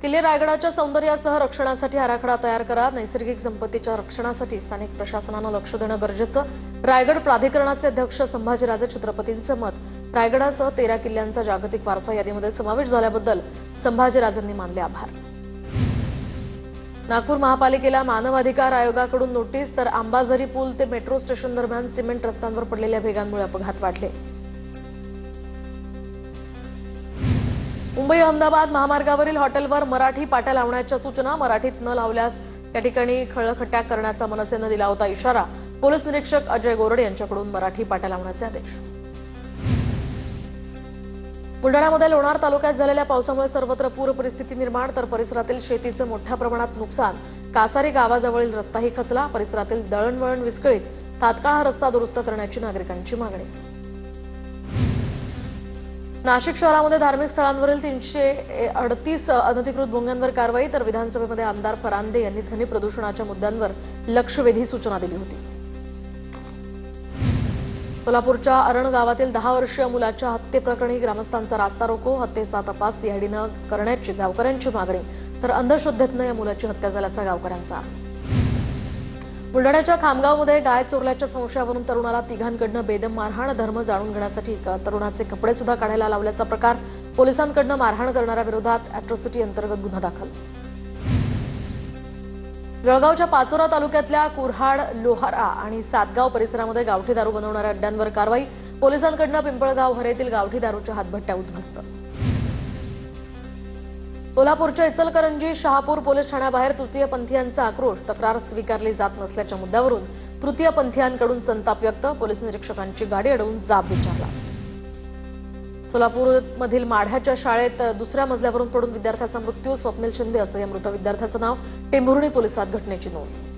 किल्ले रायगडाच्या सौंदर्यासह रक्षणासाठी आराखडा तयार करा। नैसर्गिक संपत्तीच्या रक्षणासाठी स्थानिक प्रशासनाने लक्ष देणं गरजेचं। रायगड प्राधिकरणाचे अध्यक्ष संभाजीराजे छत्रपतींचं मत। रायगडासह 13 किल्ल्यांचा जागतिक वारसा यादीमध्ये समावेश झाल्याबद्दल संभाजीराजेंनी मानले आभार। नागपूर महापालिकेला मानवाधिकार आयोगाकडून नोटीस। तर अंबाझरी पूल ते मेट्रो स्टेशन दरम्यान सिमेंट रस्त्यांवर पडलेल्या भेगांमुळे अपघात वाढले। मुंबई अहमदाबाद महामार्गावरील हॉटेलवर मराठी पाट्या लावण्याच्या सूचना। मराठीत न लावल्यास त्या ठिकाणी खळखट्या करण्याचा मनसेने दिला होता इशारा। पोलीस निरीक्षक अजय गोरडे यांच्याकडून मराठी पाट्या लावण्याचे आदेश। बुलढाण्यामध्ये लोणार तालुक्यात झालेल्या पावसामुळे सर्वत्र पूर परिस्थिती निर्माण। तर परिसरातील शेतीचं मोठ्या प्रमाणात नुकसान। कासारी गावाजवळील रस्ताही खचला। परिसरातील दळणवळण विस्कळीत। तात्काळ हा रस्ता दुरुस्त करण्याची नागरिकांची मागणी। नाशिक शहरामध्ये धार्मिक स्थळांवरील 338 अनधिकृत भोंग्यांवर कारवाई। तर विधानसभेमध्ये आमदार फरांदे यांनी ध्वनी प्रदूषणाच्या मुद्द्यांवर लक्षवेधी सूचना दिली होती। कोल्हापूरच्या अरण गावातील 10 वर्षीय मुलाच्या हत्येप्रकरणी ग्रामस्थांचा रास्ता रोको। हत्येचा तपास सीआयडीनं करण्याची गावकऱ्यांची मागणी। तर अंधश्रद्धेतनं या मुलाची हत्या झाल्याचा गावकऱ्यांचा आरोप। बुलढाण्याच्या खामगावमध्ये गाय चोरल्याच्या संशयावरून तरुणाला तिघांकडनं बेदम मारहाण। धर्म जाणून घेण्यासाठी तरुणाचे कपडे सुद्धा काढायला लावल्याचा प्रकार। पोलिसांकडनं मारहाण करणाऱ्या विरोधात अॅट्रॉसिटी अंतर्गत गुन्हा दाखल। जळगावच्या पाचोरा तालुक्यातल्या कुऱ्हाड, लोहारा आणि सातगाव परिसरामध्ये गावठी दारू बनवणाऱ्या अड्ड्यांवर कारवाई। पोलिसांकडनं पिंपळगाव हरेतील गावठी दारूच्या हातभट्ट्या उद्ध्वस्त। कोल्हापूरच्या इचलकरंजी शहापूर पोलीस ठाण्याबाहेर तृतीयपंथीयांचा आक्रोश। तक्रार स्वीकारली जात नसल्याच्या मुद्द्यावरून तृतीयपंथीयांकडून संताप व्यक्त। पोलीस निरीक्षकांची गाडी अडवून जाब विचारला। सोलापूरमधील माढ्याच्या शाळेत दुसऱ्या मजल्यावरून पडून विद्यार्थ्याचा मृत्यू। स्वप्नील शिंदे असं या मृत विद्यार्थ्याचं नाव। टेंभुर्णी पोलिसात घटनेची नोंद।